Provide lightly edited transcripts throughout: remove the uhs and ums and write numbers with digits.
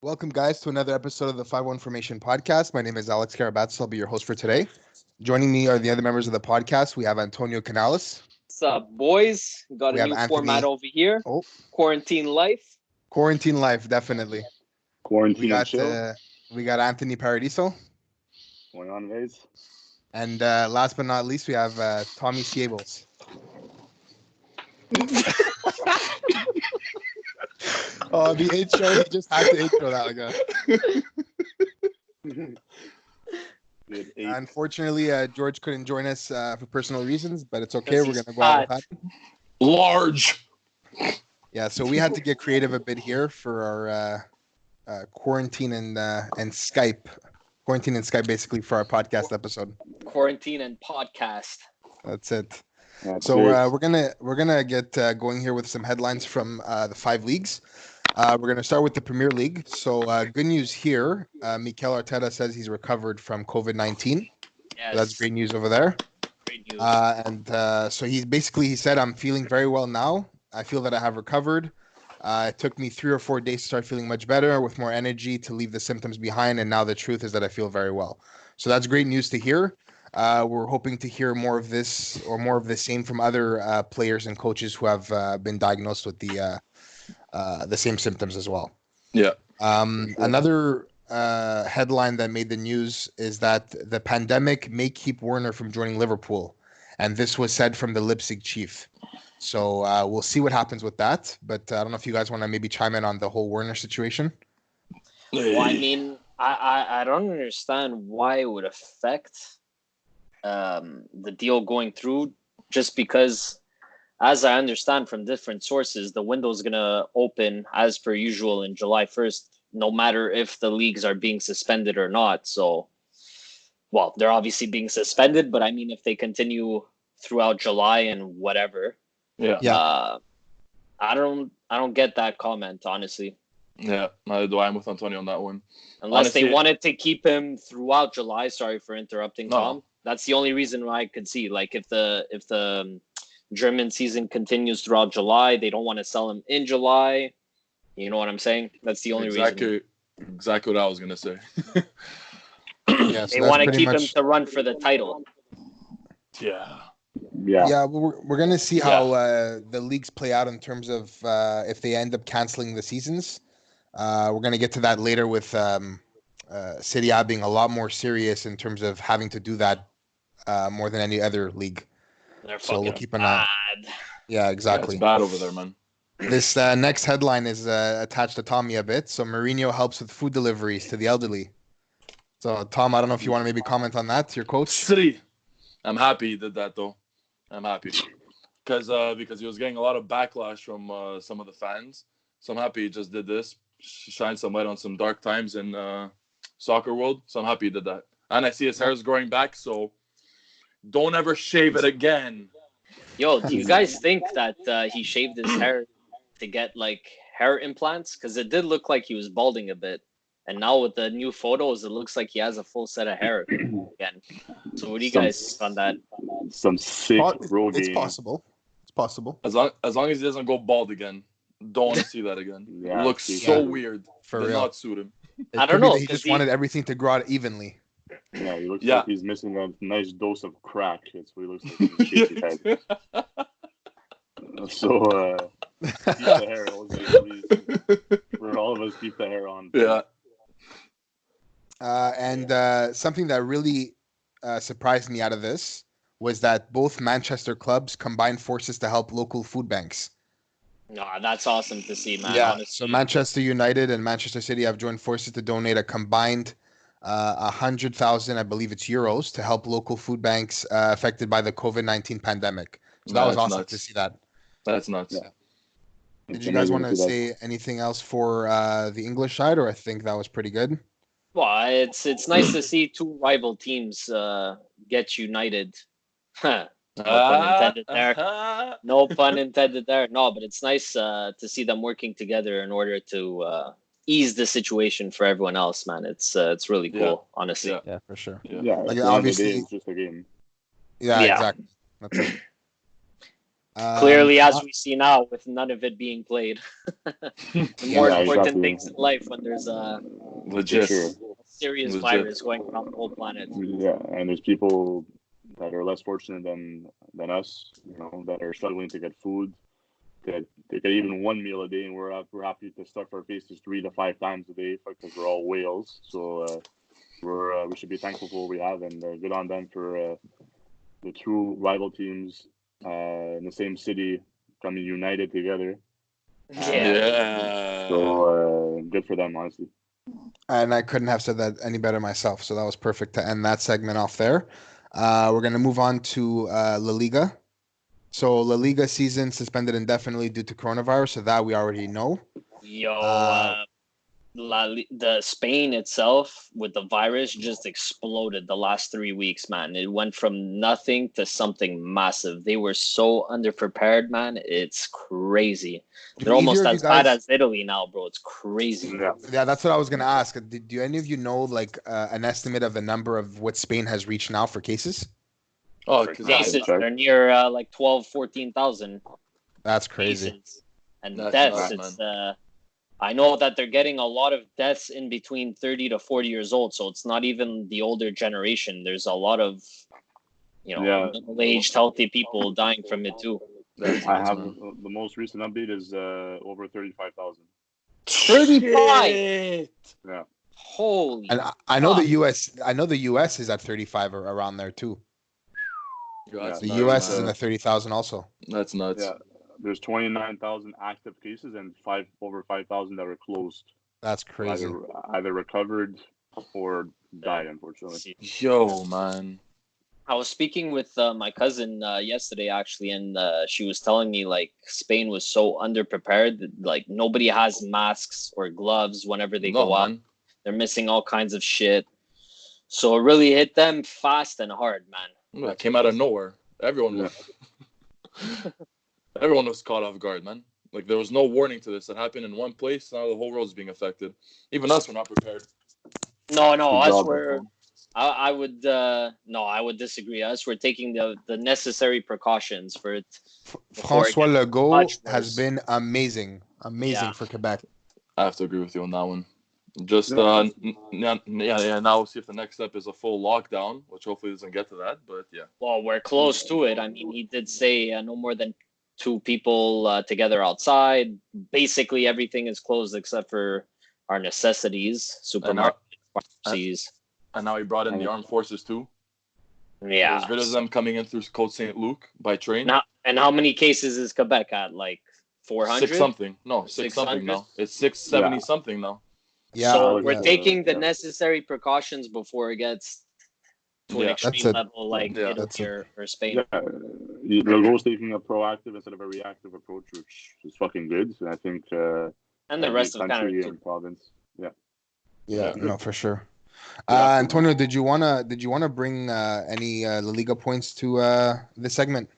Welcome, guys, to another episode of the 5-1 Formation Podcast. My name is Alex Karabatz. I'll be your host for today. Joining me are the other members of the podcast. We have Antonio Canales. What's up, boys? Got We a have new Anthony. format over here. Oh, Quarantine life. quarantine life, definitely. Quarantine and chill. We got Anthony Paradiso. Going on, guys. And last but not least, we have Tommy Siebles. Oh, the intro. He just had to intro that like that. Unfortunately, George couldn't join us for personal reasons, but it's okay. We're going to go out with that. Large. Yeah, so we had to get creative a bit here for our quarantine and Skype. Quarantine and Skype, basically, for our podcast episode. Quarantine and podcast. That's it. That's So great. we're gonna get going here with some headlines from the 5 leagues. We're gonna start with the Premier League. So good news here. Mikel Arteta says he's recovered from COVID-19. Yes. So that's great news over there. Great news. So he said, I'm feeling very well now. I feel that I have recovered. It took me 3 or 4 days to start feeling much better with more energy to leave the symptoms behind. And now the truth is that I feel very well. So that's great news to hear. We're hoping to hear more of this or more of the same from other players and coaches who have been diagnosed with the same symptoms as well. Yeah. Another headline that made the news is that the pandemic may keep Werner from joining Liverpool. And this was said from the Leipzig chief. So we'll see what happens with that. But I don't know if you guys want to maybe chime in on the whole Werner situation. Well, I mean, I don't understand why it would affect the deal going through, just because, as I understand from different sources, the window is going to open as per usual in July 1st, no matter if the leagues are being suspended or not. So, well, they're obviously being suspended, but I mean, if they continue throughout July and whatever, Yeah. I don't get that comment, honestly. Yeah, neither do I. I'm with Antonio on that one. Unless Honestly, they wanted to keep him throughout July. Sorry for interrupting, No. Tom. That's the only reason why I could see. Like, if the German season continues throughout July, they don't want to sell him in July. You know what I'm saying? That's the only reason. Exactly what I was gonna say. Yeah, so They that's want to pretty keep him much- to run for the title. Yeah. Yeah. Yeah, we're going to see how the leagues play out in terms of if they end up canceling the seasons. We're going to get to that later with Serie A being a lot more serious in terms of having to do that more than any other league. They're So we'll fucking keep an eye. bad. Yeah, Yeah, exactly. it's bad over there, man. This next headline is attached to Tommy a bit. So Mourinho helps with food deliveries to the elderly. So Tom, I don't know if you want to maybe comment on that, your coach. City. I'm happy he did that though. I'm happy because he was getting a lot of backlash from some of the fans. So I'm happy he just did this, shine some light on some dark times in soccer world. So I'm happy he did that. And I see his hair is growing back, so don't ever shave it again. Yo, do you guys think that he shaved his hair to get like hair implants? Because it did look like he was balding a bit. And now with the new photos, it looks like he has a full set of hair again. So what do you guys think on that? Some sick Rogaine. It's possible. It's possible. As long as he doesn't go bald again, don't want to see that again. Yeah, It looks yeah. so weird. For Did real. not suit him. It I don't could be know, that He 'cause just he- wanted everything to grow out evenly. Yeah, he looks Yeah. like he's missing a nice dose of crack. That's what he looks like. When he shaves his head. So, keep the hair. Please. For all of us, keep the hair on. Yeah. And something that really surprised me out of this was that both Manchester clubs combined forces to help local food banks. Nah, that's awesome to see, man. Yeah. Honestly. So Manchester United and Manchester City have joined forces to donate a combined 100,000, I believe it's euros, to help local food banks affected by the COVID-19 pandemic. So that was That's awesome nuts. to see that. That's nuts. Yeah. Did you guys want to say anything else for the English side, or I think that was pretty good? Well, it's nice to see two rival teams get united. No pun intended there. No pun intended there. No, but it's nice to see them working together in order to ease the situation for everyone else, man. It's really cool, Yeah. honestly. Yeah. Yeah, for sure. Yeah. Yeah, Like, at the end of the obviously- day, it's just a game. Yeah, Yeah. exactly. That's it. Clearly, as we see now, with none of it being played. The more Yeah, important exactly. things in life when there's a Legit. Sure. serious Legit. virus going around the whole planet. Yeah, and there's people that are less fortunate than us, that are struggling to get food. That they get even one meal a day, and we're happy to stuff our faces 3 to 5 times a day because we're all whales. So we should be thankful for what we have, and good on them for the two rival teams in the same city coming united together. Yeah. So good for them, honestly. And I couldn't have said that any better myself. So that was perfect to end that segment off there. We're going to move on to La Liga. So La Liga season suspended indefinitely due to coronavirus. So that we already know. The Spain itself with the virus just exploded the last 3 weeks, man. It went from nothing to something massive. They were so underprepared, man. It's crazy. They're almost as bad as Italy now, bro. It's crazy. Yeah, that's what I was going to ask. Do any of you know an estimate of the number of what Spain has reached now for cases? Oh, cases, they're near 14,000. That's crazy. Cases. And deaths, I know that they're getting a lot of deaths in between 30 to 40 years old, so it's not even the older generation. There's a lot of, middle-aged, healthy people dying from it too. I have the most recent update is over 35,000. 35. Yeah. Holy. And I know the US. I know the US is at 35 or around there too. The US is in the 30,000 also. That's nuts. Yeah. There's 29,000 active cases and over 5,000 that are closed. That's crazy. Either recovered or died, unfortunately. Yo, man. I was speaking with my cousin yesterday, actually, and she was telling me, Spain was so underprepared that, nobody has masks or gloves whenever they go out. They're missing all kinds of shit. So it really hit them fast and hard, man. It came out of nowhere. Everyone was caught off guard, man. There was no warning to this. It happened in one place. Now the whole world is being affected. Even us, we're not prepared. No, us were. I would disagree. Us, we're taking the necessary precautions for it. François Legault has been amazing for Quebec. I have to agree with you on that one. Just now we'll see if the next step is a full lockdown, which hopefully doesn't get to that. But yeah. Well, we're close to it. I mean, he did say no more than 2 people together outside. Basically, everything is closed except for our necessities, supermarkets, pharmacies. And now he brought in the armed forces too. Yeah. There's videos of them coming in through Côte Saint-Luc by train. And how many cases is Quebec at? 400? 6 something. No, 6 something now. It's 670 something now. Yeah. So we're taking the necessary precautions before it gets to an extreme level like Italy or Spain. Yeah. Legault's taking a proactive instead of a reactive approach, which is fucking good. And I think and the rest of Canada and province. Yeah, no, for sure. Antonio, did you wanna bring any La Liga points to this segment?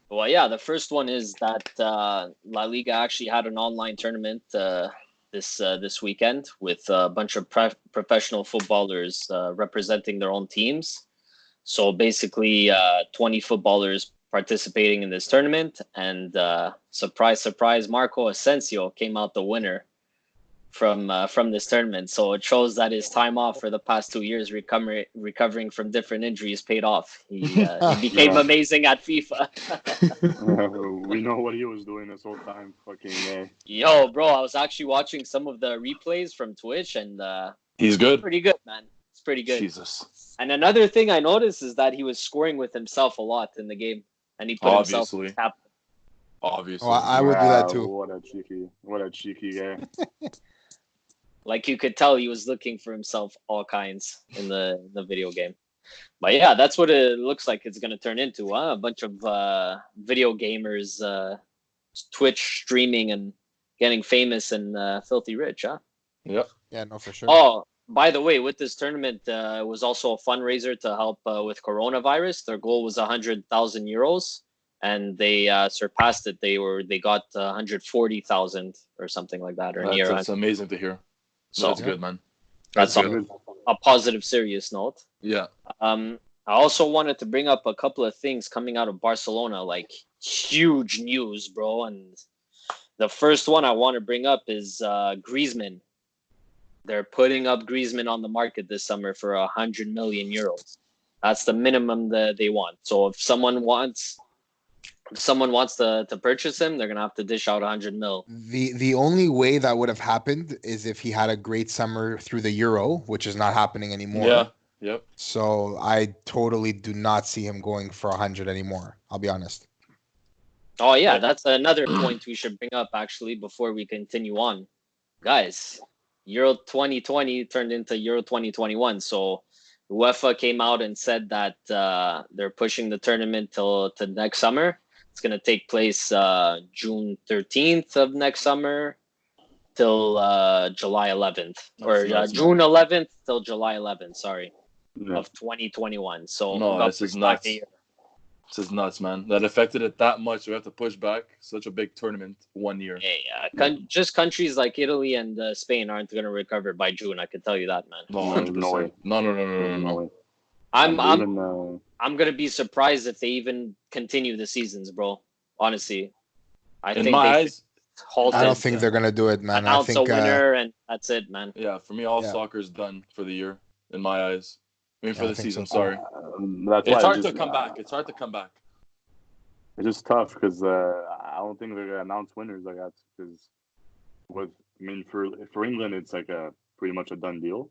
Well, yeah, the first one is that La Liga actually had an online tournament this weekend with a bunch of professional footballers representing their own teams. So basically, 20 footballers participating in this tournament, and surprise, surprise, Marco Asensio came out the winner from this tournament. So it shows that his time off for the past 2 years recovering from different injuries paid off. He became amazing at FIFA. We know what he was doing this whole time. Fucking Yo, bro, I was actually watching some of the replays from Twitch, and he's good. Pretty good, man. It's pretty good. Jesus. And another thing I noticed is that he was scoring with himself a lot in the game, and he put himself in the captain. Obviously. Oh, I would do that too. What a cheeky guy. You could tell he was looking for himself all kinds in the video game. But yeah, that's what it looks like it's going to turn into, huh? A bunch of video gamers Twitch streaming and getting famous and filthy rich, huh? Yep. Yeah, no, for sure. Oh, by the way, with this tournament, it was also a fundraiser to help with coronavirus. Their goal was 100,000 euros, and they surpassed it. They got 140,000 or something like that, or near. That's amazing to hear. So that's good, man. That's a positive, serious note. Yeah. I also wanted to bring up a couple of things coming out of Barcelona, like huge news, bro. And the first one I want to bring up is Griezmann. They're putting up Griezmann on the market this summer for 100 million euros. That's the minimum that they want. So if someone wants to purchase him, they're gonna have to dish out 100 mil. The only way that would have happened is if he had a great summer through the Euro, which is not happening anymore. Yeah. Yep. So I totally do not see him going for 100 anymore. I'll be honest. Oh yeah, that's another point we should bring up actually before we continue on, guys. Euro 2020 turned into Euro 2021, so UEFA came out and said that they're pushing the tournament to next summer. It's going to take place June 13th of next summer till July 11th. June 11th till July 11th, sorry, of 2021. So no, this is nuts. This is nuts, man. That affected it that much. We have to push back such a big tournament 1 year. Yeah. Just countries like Italy and Spain aren't going to recover by June. I can tell you that, man. No, 100%. No way. No. I'm going to be surprised if they even continue the seasons, bro. Honestly, I think I don't think they're going to do it, man. Announce a winner and that's it, man. Yeah, for me, soccer's done for the year in my eyes. I mean, for the season, so. sorry. It's hard to come back. It's hard to come back. It's just tough because I don't think they're gonna announce winners like that. Because for England, it's like pretty much a done deal.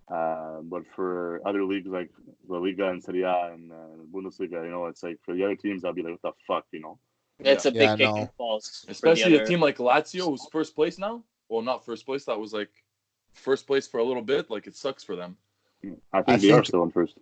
But for other leagues like La Liga and Serie A and Bundesliga, it's like for the other teams, I'll be like, what the fuck, It's a big kick in balls. Especially a team like Lazio, who's first place now. Well, not first place. That was like first place for a little bit. Like it sucks for them. I think they are still in first.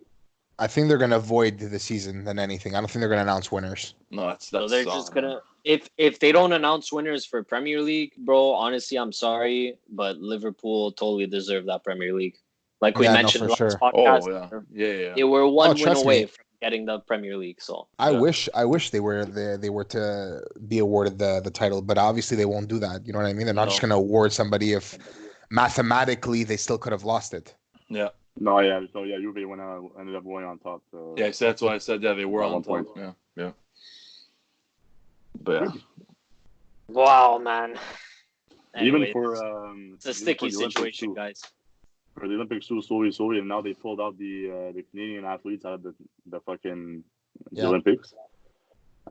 I think they're gonna avoid the season than anything. I don't think they're gonna announce winners. No, that's so they're just gonna if they don't announce winners for Premier League, bro. Honestly, I'm sorry, but Liverpool totally deserve that Premier League. Like we mentioned last podcast. Yeah. They were one win away from getting the Premier League. So I wish they were to be awarded the title, but obviously they won't do that. You know what I mean? They're not just gonna award somebody if mathematically they still could have lost it. Yeah. No, yeah. So yeah, Juve ended up going on top. So, yeah, so that's why I said they were on top. Yeah. But yeah. Wow, man. Anyways, even for it's a sticky situation, guys. For the Olympics too, slowly, and now they pulled out the Canadian athletes out of the fucking the Olympics.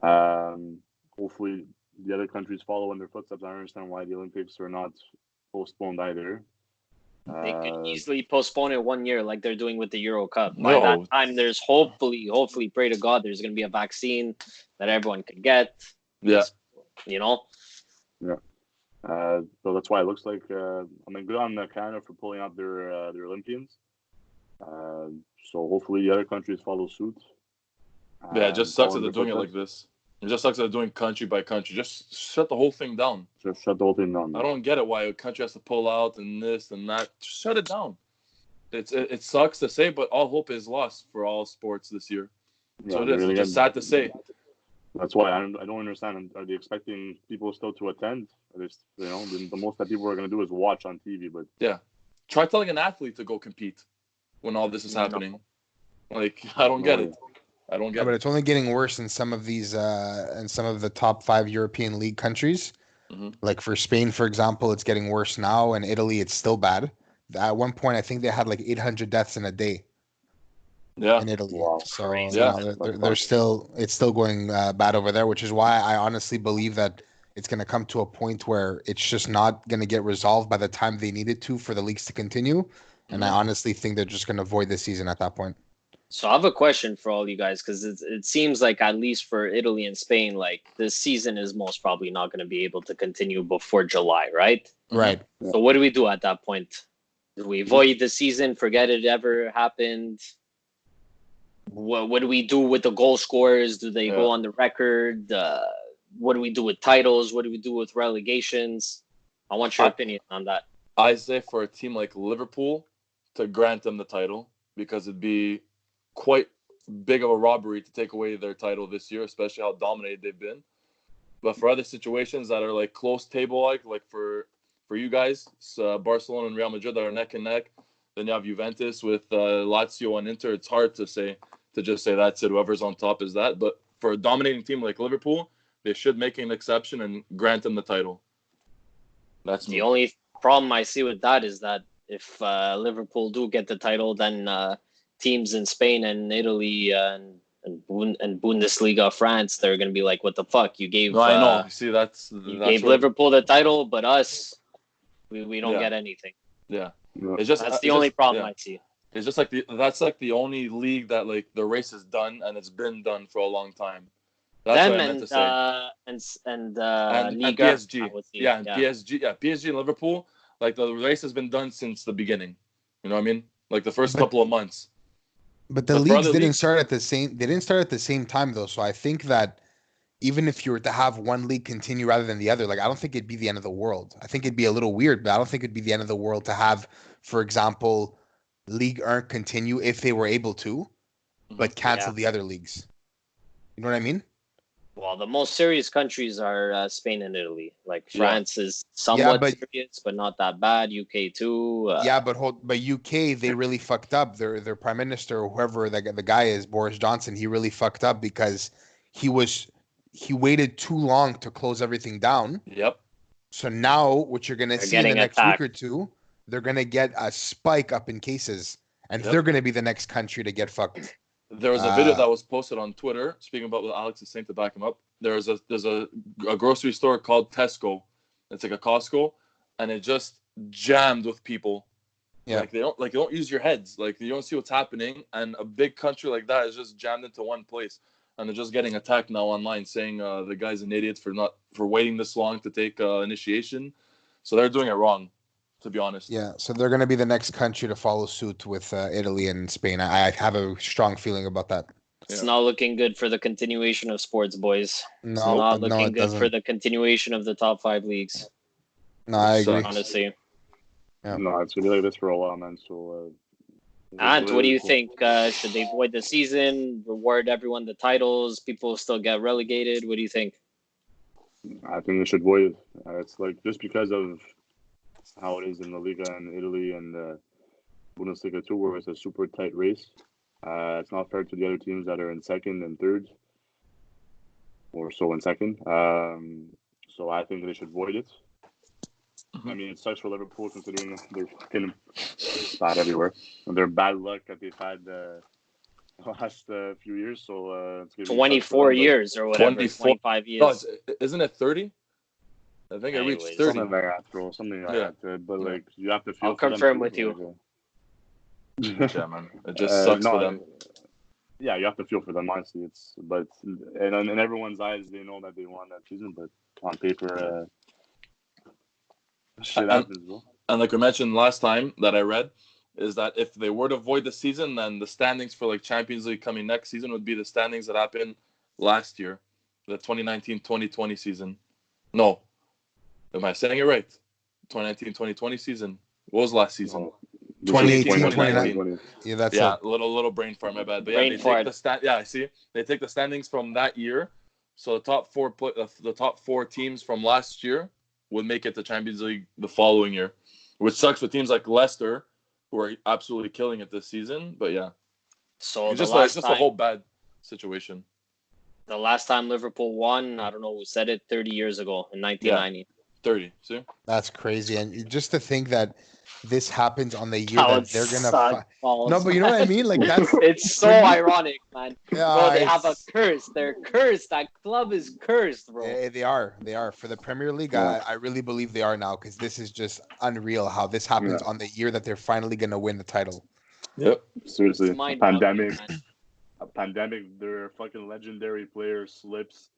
Hopefully, the other countries follow in their footsteps. I understand why the Olympics are not postponed either. They could easily postpone it 1 year like they're doing with the Euro Cup. By that time, there's hopefully, pray to God, there's going to be a vaccine that everyone can get. Yeah. Yeah. So that's why it looks like, good on Canada for pulling out their Olympians. So hopefully the other countries follow suit. It just sucks that they're doing it like this. It just sucks that they're doing country by country. Just shut the whole thing down. Just shut the whole thing down. I don't get it why a country has to pull out and this and that. Just shut it down. It sucks to say, but all hope is lost for all sports this year. Yeah, so it is. It's just sad to say. That's why I don't understand. Are they expecting people still to attend? The most that people are going to do is watch on TV. But yeah, try telling an athlete to go compete when all this is happening. Like I don't get it. But it's only getting worse in some of these, in some of the top 5 European League countries. Mm-hmm. Like for Spain, for example, it's getting worse now. And Italy, it's still bad. At one point, I think they had like 800 deaths in a day. Yeah. In Italy. Wow. So it's still going bad over there, which is why I honestly believe that it's going to come to a point where it's just not going to get resolved by the time they need it to for the leagues to continue. Mm-hmm. And I honestly think they're just going to void the season at that point. So I have a question for all you guys, because it seems like at least for Italy and Spain, like this season is most probably not going to be able to continue before July, right? Right. So what do we do at that point? Do we void the season, forget it ever happened? What do we do with the goal scorers? Do they go on the record? What do we do with titles? What do we do with relegations? I want your opinion on that. I say for a team like Liverpool to grant them the title, because it'd be quite big of a robbery to take away their title this year, especially how dominated they've been. But for other situations that are like close table, like for you guys, Barcelona and Real Madrid that are neck and neck. Then you have Juventus with Lazio and Inter. It's hard to to just say that's it. Whoever's on top is that. But for a dominating team like Liverpool, they should make an exception and grant them the title. That's the only problem I see with that is that if Liverpool do get the title, then teams in Spain and Italy and Bundesliga France, they're going to be like, what the fuck? You gave No, I know. See, that's gave Liverpool the title, but us, we don't get anything. Yeah. It's just that's the only problem I see. It's just like that's like the only league that like the race is done and it's been done for a long time. That's what I meant to say. And PSG. PSG and Liverpool, like the race has been done since the beginning. You know what I mean? Like the first couple of months. But the leagues didn't start at the same. They didn't start at the same time though. So I think that even if you were to have one league continue rather than the other, like I don't think it'd be the end of the world. I think it'd be a little weird, but I don't think it'd be the end of the world to have, for example, Ligue 1 continue if they were able to, but cancel the other leagues. You know what I mean? Well, the most serious countries are Spain and Italy. Like France is somewhat serious, but not that bad. UK too. But UK, they really fucked up. Their prime minister, or whoever the guy is, Boris Johnson, he really fucked up because he waited too long to close everything down. Yep. So now what you're gonna see in the next week or two, they're gonna get a spike up in cases, and they're gonna be the next country to get fucked. There was a video that was posted on Twitter, speaking about what Alex is saying to back him up. There's a grocery store called Tesco. It's like a Costco, and it just jammed with people. Yeah. Like they don't use your heads. Like you don't see what's happening, and a big country like that is just jammed into one place, and they're just getting attacked now online, saying the guy's an idiot for waiting this long to take initiation. So they're doing it wrong, to be honest. Yeah, so they're going to be the next country to follow suit with Italy and Spain. I have a strong feeling about that. It's not looking good for the continuation of sports, boys. It's not looking good for the continuation of the top 5 leagues. No, I agree. Honestly. Yeah. No, it's going to be like this for a while, man. So, and what do you think? Should they void the season, reward everyone the titles, people still get relegated? What do you think? I think they should void it. It's like just because of how it is in the Liga in Italy and Bundesliga too, where it's a super tight race. It's not fair to the other teams that are in second and third, or so in second. So I think they should void it. I mean, it sucks for Liverpool considering they're fucking bad everywhere, and their bad luck that they've had the last few years. So it's 24 years or whatever, 25 years. No, isn't it 30? I think it reached 30. Something like that, bro. Something like that. But like, you have to feel. I'll confirm with you. Yeah, man. It just sucks for them. Yeah, you have to feel for them, honestly. But in everyone's eyes, they know that they won that season. But on paper, shit happens, bro. And like we mentioned last time that I read, is that if they were to void the season, then the standings for like Champions League coming next season would be the standings that happened last year, the 2019-2020 season. No. Am I saying it right? 2019-2020 season. What was last season? 2018-2019. Yeah, that's it. Little brain fart, my bad. But brain fart. I see. They take the standings from that year. So the top four teams from last year would make it to Champions League the following year, which sucks for teams like Leicester, who are absolutely killing it this season. But yeah, so it's just a whole bad situation. The last time Liverpool won, I don't know who said it, 30 years ago in 1990. 30, see? That's crazy. And just to think that this happens on the year that they're gonna no, but you know what I mean? Like that's it's so ironic, man. Yeah, bro, they have a curse. They're cursed. That club is cursed, bro. They are. For the Premier League, I really believe they are now, because this is just unreal how this happens on the year that they're finally gonna win the title. Yep. Seriously. A pandemic, their fucking legendary player slips,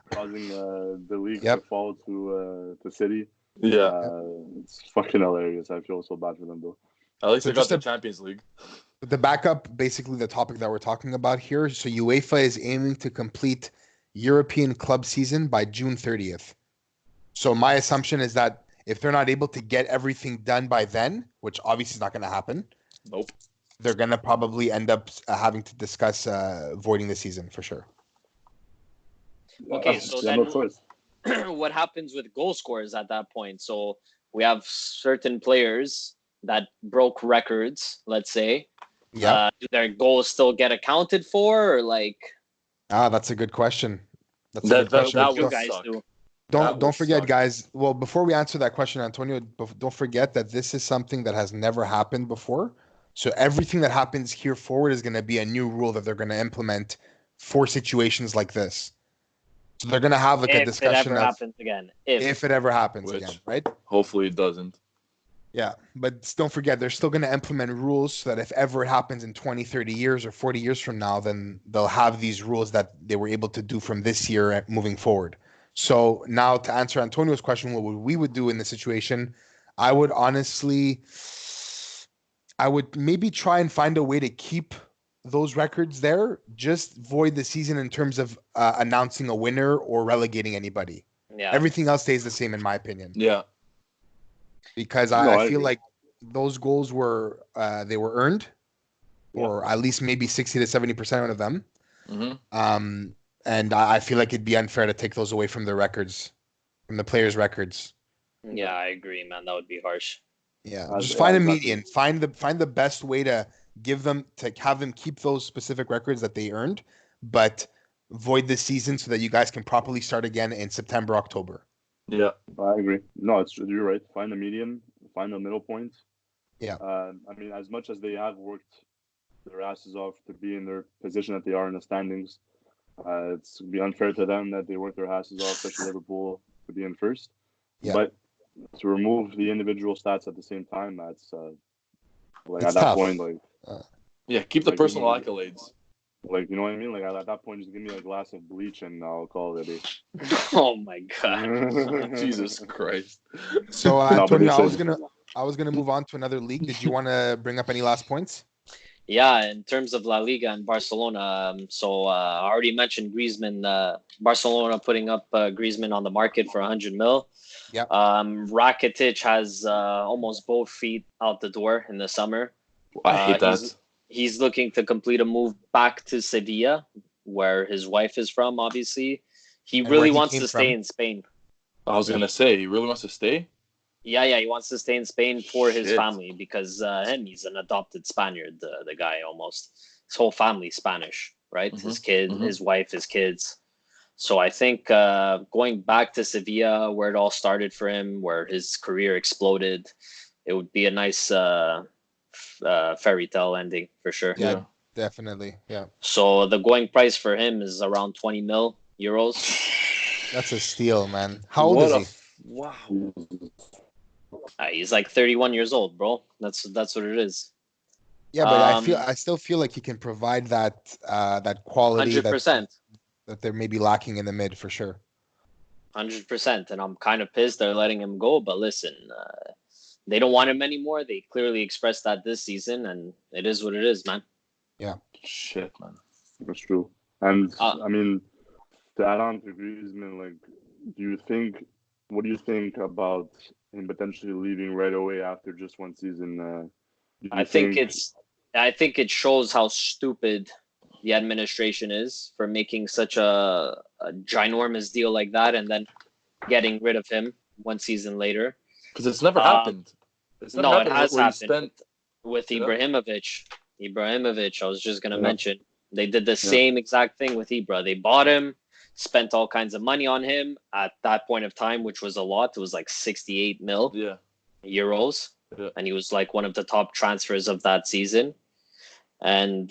causing the league to fall to City. Yeah, it's fucking hilarious. I feel so bad for them, though. At least they got the Champions League. The backup, basically the topic that we're talking about here. So UEFA is aiming to complete European club season by June 30th. So my assumption is that if they're not able to get everything done by then, which obviously is not going to happen. Nope. They're going to probably end up having to discuss voiding the season for sure. Okay, so then what happens with goal scorers at that point? So we have certain players that broke records, let's say, Yeah. Do their goals still get accounted for, or like? That's a good question. That's a good That question. What that you would guys suck. do? That Don't would forget, suck. guys. Well, before we answer that question, Antonio, don't forget that this is something that has never happened before. So everything that happens here forward is going to be a new rule that they're going to implement for situations like this. So they're going to have like a If it discussion ever of happens again, if if it ever happens Which again, right? hopefully it doesn't. Yeah, but don't forget, they're still going to implement rules so that if ever it happens in 20, 30 years or 40 years from now, then they'll have these rules that they were able to do from this year moving forward. So now to answer Antonio's question, what we would do in this situation, I would honestly, I would maybe try and find a way to keep those records there, just void the season in terms of announcing a winner or relegating anybody. yeah, Everything else stays the same, in my opinion, Yeah. because No, I I feel agree. like those goals were they were earned, or at least maybe 60 to 70% of them. hmm And I feel like it'd be unfair to take those away from their records, from the players' records. yeah, I agree, man. That would be harsh. Yeah, Yeah, just find a exactly. median. Find the best way to give them to have them keep those specific records that they earned, but void the season so that you guys can properly start again in September, October. Yeah. I agree. No, you're right. Find a medium, find a middle point. Yeah. I mean, as much as they have worked their asses off to be in their position that they are in the standings, it's be unfair to them that they work their asses off, especially Liverpool, to be in first. Yeah. But to remove the individual stats at the same time, that's like It's at that tough. point, like Yeah. Keep the Like, personal you know, accolades. you know what I mean? Like at that point, just give me a glass of bleach and I'll call it a day. Oh my god. Jesus Christ. So No, but Antonio, it's I was gonna move on to another league. Did you want to bring up any last points? Yeah, in terms of La Liga and Barcelona, I already mentioned Griezmann. Barcelona putting up Griezmann on the market for 100 mil. Yep. Rakitic has almost both feet out the door in the summer. I hate that. He's looking to complete a move back to Sevilla, where his wife is from. Obviously, he And really where he wants came to from. stay in Spain. I was gonna say, he really wants to stay. Yeah, he wants to stay in Spain for his Shit. family because he's an adopted Spaniard. The guy almost his whole family Spanish, right? Mhm, His kid, mhm. his wife, his kids. So I think going back to Sevilla, where it all started for him, where his career exploded, it would be a nice fairy tale ending for sure. Yeah, definitely. Yeah, So the going price for him is around 20 mil euros. that's a steal, man. How old is he? Wow. He's like 31 years old, bro. That's what it is. Yeah, but Um, I still feel like he can provide that quality 100%. that they're maybe lacking in the mid for sure. 100%. And I'm kind of pissed they're letting him go. But listen, they don't want him anymore. They clearly expressed that this season, and it is what it is, man. Shit, man. That's true. And Uh, I mean, to add on to Griezmann, like, what do you think about him potentially leaving right away after just one season? Do you I think it shows how stupid the administration is for making such a ginormous deal like that and then getting rid of him one season later. Because it's never Um, happened. It's never No, it happened has where you happened spend. with Yeah. Ibrahimovic. I was just going to Yeah. mention. They did the same exact thing with Ibra. They bought him, spent all kinds of money on him at that point of time, which was a lot. It was like 68 mil Yeah. euros. Yeah. And he was like one of the top transfers of that season. And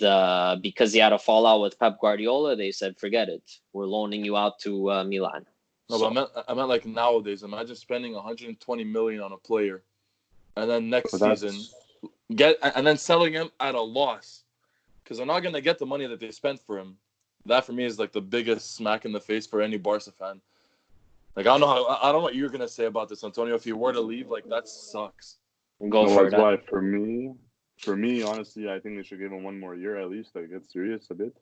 because he had a fallout with Pep Guardiola, they said, forget it. We're loaning you out to Milan. No, but I meant like nowadays. Imagine spending 120 million on a player, and then next But that's- season and then selling him at a loss, because they're not gonna get the money that they spent for him. That for me is like the biggest smack in the face for any Barca fan. Like I don't know what you're gonna say about this, Antonio. If you were to leave, like that sucks. Go No, for that's it. why for me, honestly, I think they should give him one more year at least. Like, get serious a bit.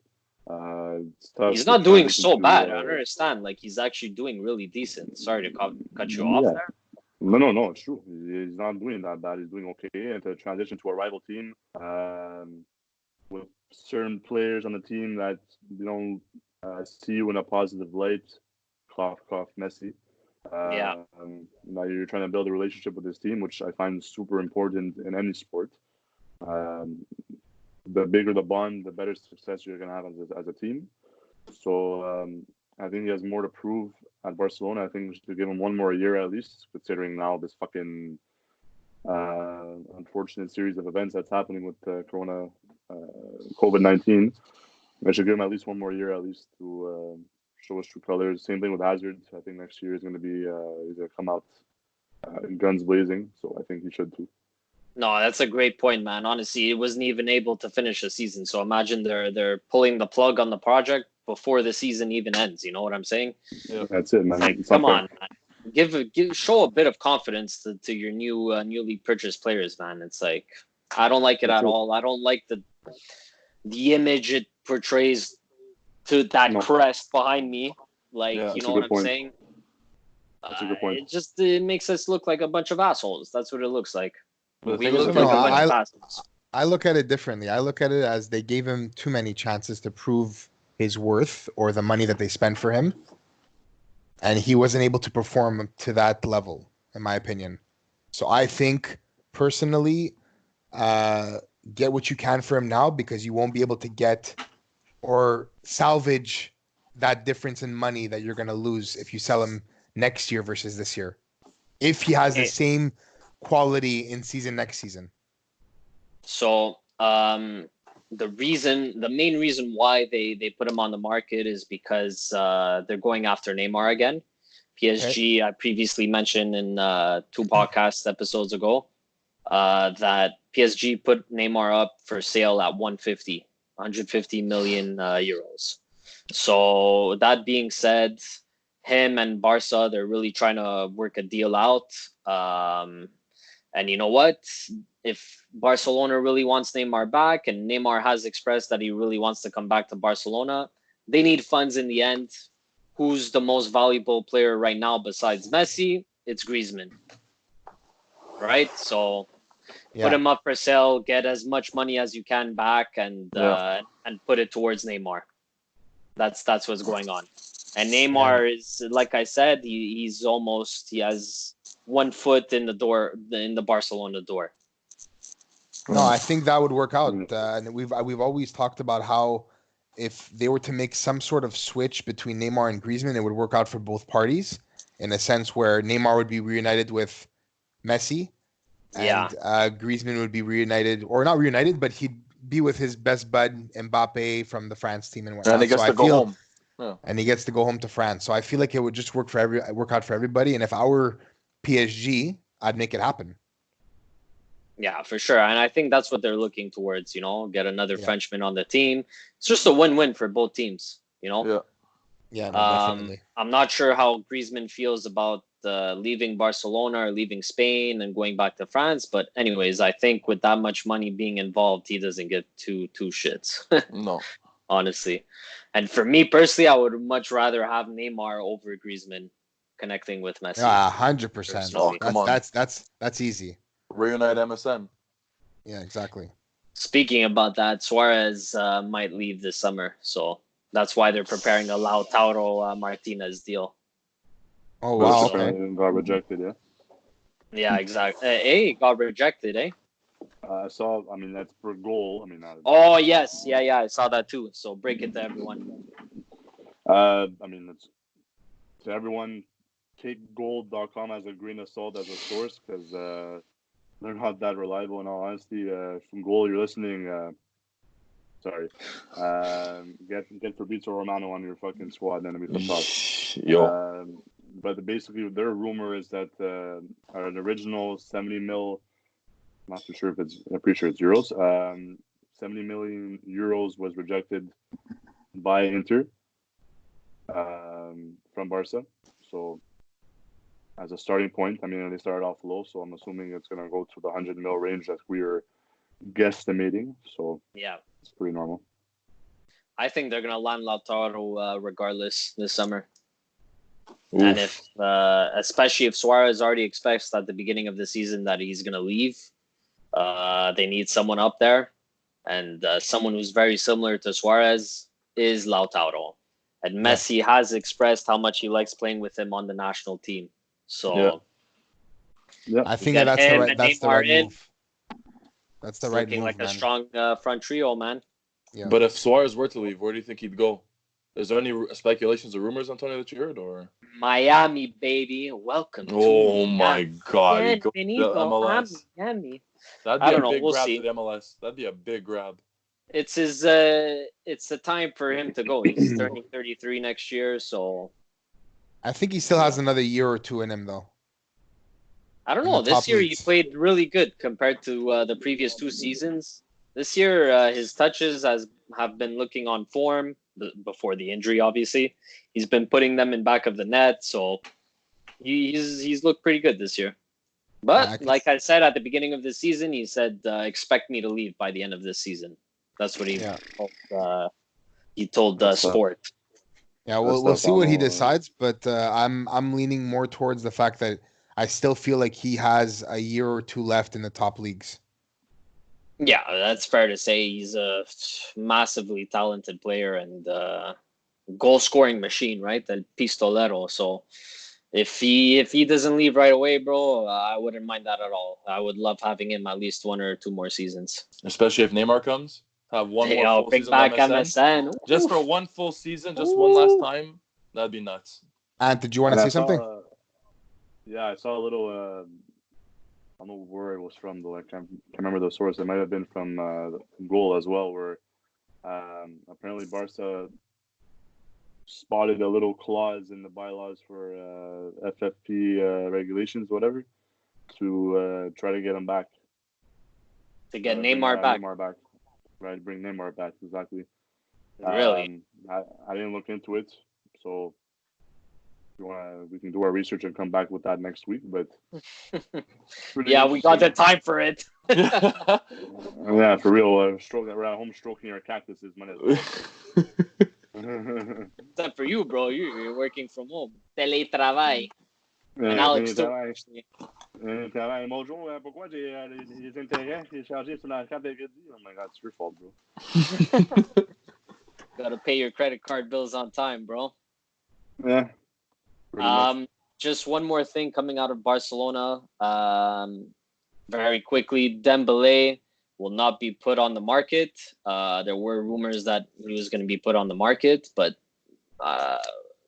It's tough He's to not doing transition so to, bad. I don't understand. Like, he's actually doing really decent. Sorry to cut you off Yeah. there. No, it's true. He's not doing that bad. He's doing okay. And to transition to a rival team with certain players on the team that don't see you in a positive light, cough, Messi. Yeah. Now you're trying to build a relationship with this team, which I find super important in any sport. the bigger the bond, the better success you're gonna have as a team. So I think he has more to prove at Barcelona. I think we should give him one more year at least, considering now this fucking unfortunate series of events that's happening with Corona, COVID-19. I should give him at least one more year at least to show his true colors. Same thing with Hazard. I think next year is going to be he's going to come out guns blazing. So I think he should too. No, that's a great point, man. Honestly, he wasn't even able to finish the season. So imagine they're pulling the plug on the project before the season even ends. You know what I'm saying? Yeah. That's it, man. Like, come on, man. Show a bit of confidence to your newly purchased players, man. It's like I don't like it at all. I don't like the image it portrays to that crest behind me. Like, you know what I'm saying? That's a good point. It makes us look like a bunch of assholes. That's what it looks like. We look like a bunch of assholes. I look at it differently. I look at it as they gave him too many chances to prove his worth or the money that they spent for him. And he wasn't able to perform to that level, in my opinion. So I think, personally, get what you can for him now, because you won't be able to get or salvage that difference in money that you're going to lose if you sell him next year versus this year. If he has the same quality in season next season. So the main reason why they put him on the market is because they're going after Neymar again. PSG, I previously mentioned in 2 podcast episodes ago that PSG put Neymar up for sale at 150 million euros. So that being said, him and Barca, they're really trying to work a deal out. And you know what? If Barcelona really wants Neymar back, and Neymar has expressed that he really wants to come back to Barcelona, they need funds in the end. Who's the most valuable player right now besides Messi? It's Griezmann. Right? So put him up for sale, get as much money as you can back, and put it towards Neymar. That's what's going on. And Neymar is, like I said, he has 1 foot in the Barcelona door. No, I think that would work out. And we've always talked about how if they were to make some sort of switch between Neymar and Griezmann, it would work out for both parties, in a sense where Neymar would be reunited with Messi, and Griezmann would be reunited, or not reunited, but he'd be with his best bud Mbappe from the France team and whatnot. And he gets to go home. Yeah. And he gets to go home to France. So I feel like it would just work out for everybody. And if I were PSG, I'd make it happen. Yeah, for sure. And I think that's what they're looking towards, get another Frenchman on the team. It's just a win-win for both teams, Yeah. Yeah, no, definitely. I'm not sure how Griezmann feels about leaving Barcelona or leaving Spain and going back to France. But anyways, I think with that much money being involved, he doesn't get two shits. No. Honestly. And for me personally, I would much rather have Neymar over Griezmann connecting with Messi. Yeah, 100%. Oh, come on. That's easy. Reunite MSN. Yeah, exactly. Speaking about that, Suarez might leave this summer, so that's why they're preparing a Lautaro Martinez deal. Oh wow! Got rejected, yeah. Yeah, exactly. Hey, got rejected, eh? I saw. I mean, that's per goal. I mean. Oh yes, yeah, I saw that too. So break it to everyone. I mean, it's to everyone. Take gold.com as a grain of salt as a source, because they're not that reliable in all honesty. From Goal, you're listening. Sorry. Get Fabrizio Romano on your fucking squad, then it'll be some thoughts. But basically, their rumor is that an original 70 mil, not too sure if it's, I'm pretty sure it's euros, 70 million euros was rejected by Inter from Barca. So, as a starting point, I mean, they started off low, so I'm assuming it's going to go to the 100 mil range that we are guesstimating. So, yeah, it's pretty normal. I think they're going to land Lautaro regardless this summer. Oof. And if, especially if Suarez already expects at the beginning of the season that he's going to leave, they need someone up there. And someone who's very similar to Suarez is Lautaro. And Messi has expressed how much he likes playing with him on the national team. So, I think that's the right move. That's the It's right looking move, like man. a strong front trio, man. Yeah. But if Suarez were to leave, where do you think he'd go? Is there any speculations or rumors, Antonio, that you heard, or? Miami, baby. Welcome Oh to my God! He'd go to the Bienvenido a MLS. Miami. That'd I be a don't know. big We'll grab see. to the MLS. That'd be a big grab. It's it's the time for him to go. He's turning 33 next year, so I think he still has another year or two in him, though. I don't In know. the This top year leagues. he played really good compared to the previous 2 seasons. This year, his touches have been looking on form before the injury. Obviously, he's been putting them in back of the net, so he's looked pretty good this year. But like I said at the beginning of the season, he said expect me to leave by the end of this season. That's what he told Sport. Yeah, we'll see what he decides, but I'm leaning more towards the fact that I still feel like he has a year or two left in the top leagues. Yeah, that's fair to say. He's a massively talented player and goal scoring machine, right? The pistolero. So if he doesn't leave right away, bro, I wouldn't mind that at all. I would love having him at least 1 or 2 more seasons. Especially if Neymar comes, have one more full bring season back with MSN. Just for one full season, just one last time. That'd be nuts. Ant, did you want to say something? Yeah, I saw a little. I don't know where it was from, though. I can't remember the source. It might have been from Goal as well, where apparently Barca spotted a little clause in the bylaws for FFP regulations, whatever, to try to get him back. To get Neymar back. Neymar back. Right, bring Neymar back, exactly. Really? I didn't look into it, so we can do our research and come back with that next week. But yeah, we got the time for it. Yeah, for real. We're at home stroking our cactuses, man. Except for you, bro. You're working from home. Teletravail. And Alex too. Bonjour, pourquoi j'ai les intérêts chargés sur la carte de crédit? Oh my God, it's your fault, bro. Gotta pay your credit card bills on time, bro. Yeah. Just one more thing coming out of Barcelona. Very quickly, Dembélé will not be put on the market. There were rumors that he was going to be put on the market, but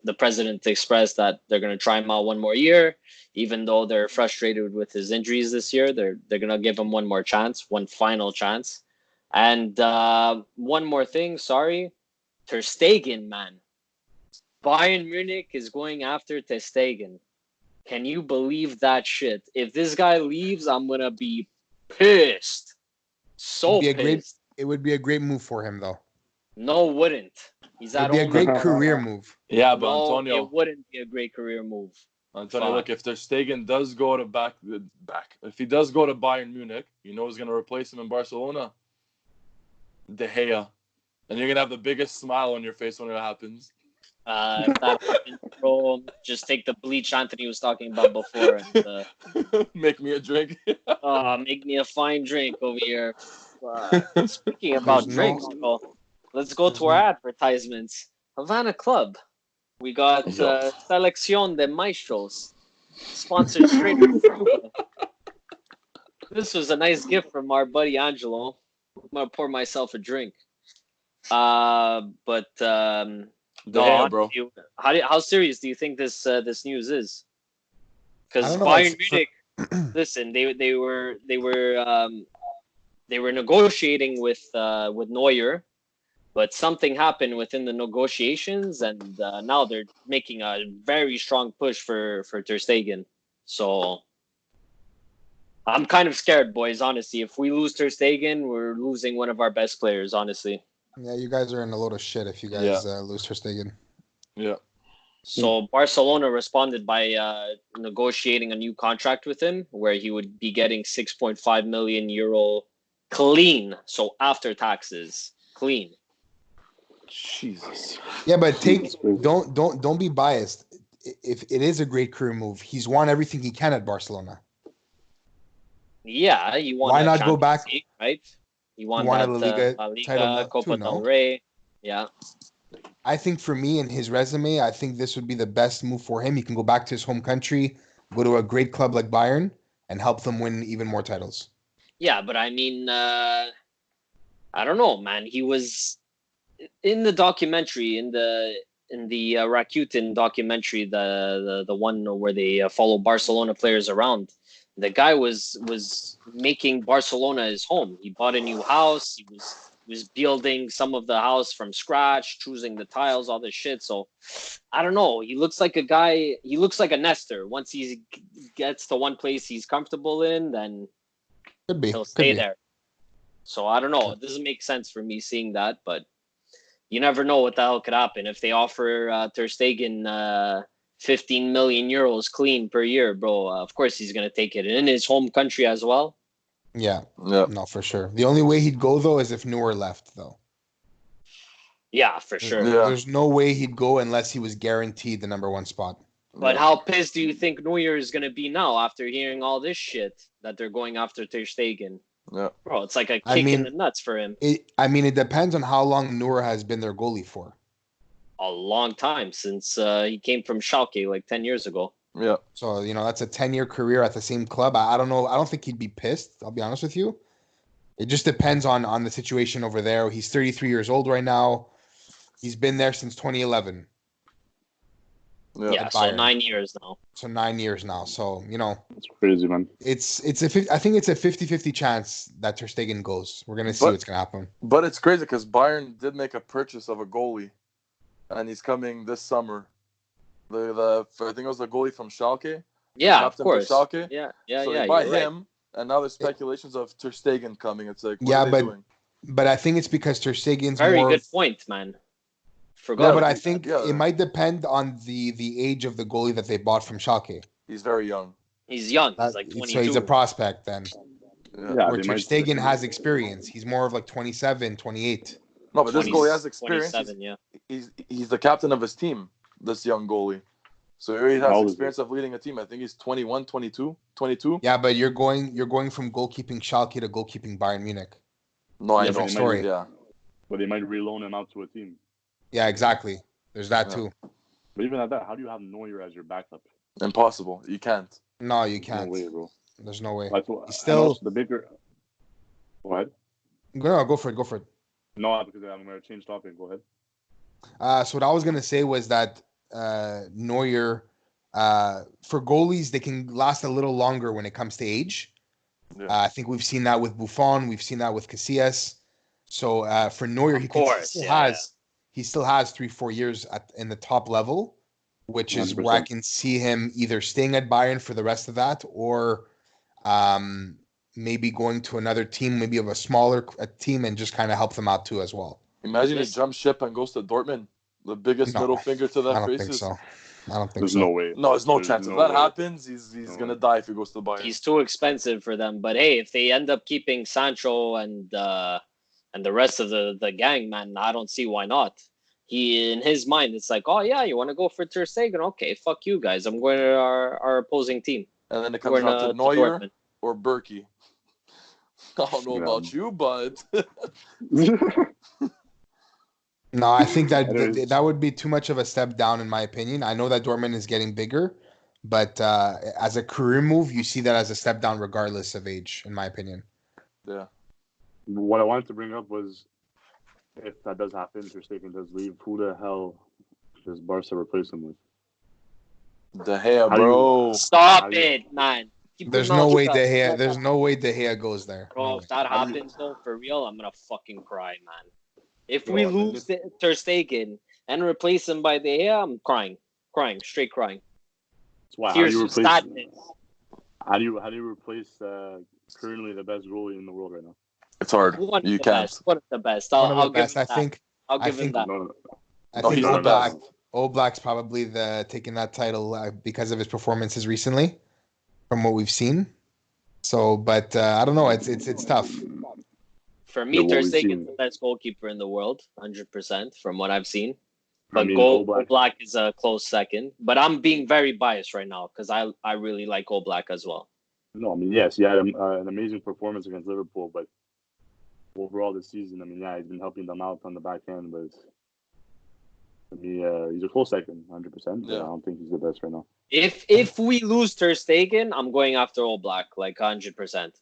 the president expressed that they're going to try him out 1 more year, even though they're frustrated with his injuries this year. They're going to give him 1 more chance, 1 final chance. And one more thing, sorry, Ter Stegen, man. Bayern Munich is going after Ter Stegen. Can you believe that shit? If this guy leaves, I'm going to be pissed. So pissed. It would be a great move for him, though. No, wouldn't. It'd be a great career move. Yeah, but no, Antonio, it wouldn't be a great career move. Antonio, look, if Ter Stegen does go to if he does go to Bayern Munich, you know who's going to replace him in Barcelona? De Gea. And you're going to have the biggest smile on your face when it happens. If that happens, bro, just take the bleach Anthony was talking about before and make me a drink. Make me a fine drink over here. Speaking about drinks, bro, let's go to our advertisements. Havana Club. We got Selección de Maestros, sponsored straight from Cuba. This was a nice gift from our buddy Angelo. I'm gonna pour myself a drink. Bro. How serious do you think this news is? Because I don't know, Bayern Munich, listen, they were negotiating with Neuer, but something happened within the negotiations, and now they're making a very strong push for Ter Stegen. So I'm kind of scared, boys. Honestly, if we lose Ter Stegen, we're losing one of our best players. Honestly. Yeah, you guys are in a load of shit if you guys lose Ter Stegen. Yeah. So Barcelona responded by negotiating a new contract with him, where he would be getting 6.5 million euro clean. So after taxes, clean. Jesus. Yeah, but don't be biased. If it is a great career move, he's won everything he can at Barcelona. Yeah, you want. Why not go back? League, right? You won a La Liga title, Copa del Rey. Yeah. I think for me and his resume, I think this would be the best move for him. He can go back to his home country, go to a great club like Bayern, and help them win even more titles. Yeah, but I mean, I don't know, man. He was in the documentary, in the Rakuten documentary, the one where they follow Barcelona players around. The guy was making Barcelona his home. He bought a new house. He was building some of the house from scratch, choosing the tiles, all this shit. So I don't know. He looks like a guy. He looks like a nester. Once he gets to one place he's comfortable in, then Could be. he'll Could stay be. there. So I don't know. It doesn't make sense for me seeing that, but you never know what the hell could happen if they offer Ter Stegen 15 million euros clean per year, bro. Of course he's gonna take it in his home country as well. Yeah. Yeah. No, for sure. The only way he'd go though is if Neuer left, though. Yeah, for sure. Yeah. There's no way he'd go unless he was guaranteed the number one spot. But Yeah. how pissed do you think Neuer is gonna be now after hearing all this shit that they're going after Ter Stegen? Yeah. Bro, it's like a I kick mean- in the nuts for him. It depends on how long Neuer has been their goalie for. A long time since he came from Schalke like 10 years ago. Yeah. So, that's a 10-year career at the same club. I don't know. I don't think he'd be pissed. I'll be honest with you. It just depends on the situation over there. He's 33 years old right now. He's been there since 2011. Yeah. Yeah, so Bayern. 9 years now. So 9 years now. So, It's crazy, man. I think it's a 50-50 chance that Ter Stegen goes. We're going to see But- what's going to happen. But it's crazy because Bayern did make a purchase of a goalie, and he's coming this summer. I think it was the goalie from Schalke. Yeah, of captain course. for Schalke. Yeah, So yeah. they buy You're right. him, and now there's speculations of Ter Stegen coming. It's like, what Yeah, are they but doing? But I think it's because Ter Stegen's Very more... good point, man. Forgot. No, Yeah, but but I think yeah. it might depend on the age of the goalie that they bought from Schalke. He's very young. He's young. He's like 22. So he's a prospect then. Yeah. Yeah, Where they Ter might- Stegen has experience. He's more of like 27, 28. No, but this 20 goalie has experience. 27, yeah. He's the captain of his team, this young goalie. So he already How has old is experience of leading a team. I think he's 21, 22. Yeah, but you're going from goalkeeping Schalke to goalkeeping Bayern Munich. No, I know. Different story. Yeah. But they might reloan him out to a team. Yeah, exactly. There's that Yeah. too. But even at that, how do you have Neuer as your backup? Impossible. You can't. No, you No can't. way, bro. There's no way. That's what, He's still- and also the bigger. Go ahead. Go for it. No, because I'm going to change topic. Go ahead. So what I was gonna say was that Neuer, for goalies, they can last a little longer when it comes to age. Yeah. I think we've seen that with Buffon. We've seen that with Casillas. So for Neuer, Of he course, still yeah, has he still has 3-4 years in the top level, which is where I 100%. can see him either staying at Bayern for the rest of that or maybe going to another team, maybe of a smaller team, and just kind of help them out too as well. Imagine he Yes. jumps ship and goes to Dortmund. The biggest No, middle finger to I that don't face think is. so. I don't think There's so. no way. No, there's no There's chance. If no that way. happens, he's No gonna way. die if he goes to Bayern. He's too expensive for them. But hey, if they end up keeping Sancho and the rest of the gang, man, I don't see why not. He, in his mind, it's like, oh yeah, you want to go for Ter Stegen? Okay, fuck you guys. I'm going to our opposing team. And then it We're comes down to Neuer Dortmund. or Berkey. I don't know Yeah. about you, but No, I think that That is- that would be too much of a step down, in my opinion. I know that Dortmund is getting bigger, but as a career move, you see that as a step down, regardless of age, in my opinion. yeah. What I wanted to bring up was, if that does happen, Ter Stegen does leave, who the hell does Barca replace him with? De Gea, How do you- bro. Stop How do you- it, man. Keep There's your no mouth way shut. De Gea. There's no way De Gea goes there. Bro, No way. if that How do you- happens, though, for real, I'm gonna fucking cry, man. If Bro, we I mean, lose Ter Stegen and replace him by De Gea, I'm crying, straight crying. That's why. How do Tears you of replace? sadness. How do you replace currently the best goalie in the world right now? It's hard. One of You the can't. best. One of the best. One I'll of the give best. him I that. think. I'll I give him think- that. No, I No, think he's the Oblak. best. Oblak's probably taking that title because of his performances recently, from what we've seen. So, but I don't know. It's tough. For Yeah, me, what Ter we've Stegen's seen. the best goalkeeper in the world, 100% from what I've seen. I But mean, Oblak. Oblak is a close second. But I'm being very biased right now because I really like Oblak as well. No, I mean, yes, he had an amazing performance against Liverpool, but overall this season, I mean, yeah, he's been helping them out on the back end, but I mean, he's a close second, 100%. But Yeah. I don't think he's the best right now. If we lose Ter Stegen, I'm going after Oblak like 100%.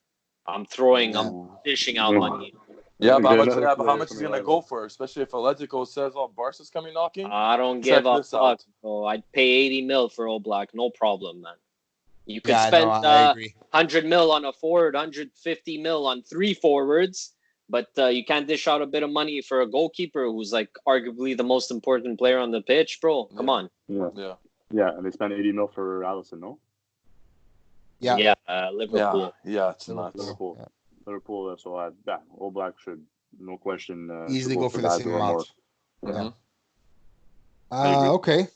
I'm throwing, Yeah. I'm dishing out money. Yeah, but Get another how player much from is he your gonna rival. go for? Especially if Atletico says, "Oh, Barca's coming knocking." I don't Check give a this fuck, out. bro. I'd pay 80 mil for Oblak, no problem, man. You could Yeah, I spend know. I agree. 100 mil on a forward, 150 mil on 3 forwards, but you can't dish out a bit of money for a goalkeeper who's like arguably the most important player on the pitch, bro. Come Yeah. on. Yeah. Yeah, and they spent 80 mil for Allison, no? Yeah. Liverpool. Yeah, it's Liverpool. nuts. Liverpool. Yeah. Liverpool, so All Black should, no question, Easily should go for the that same or more. amount. Mhm. I agree. Okay.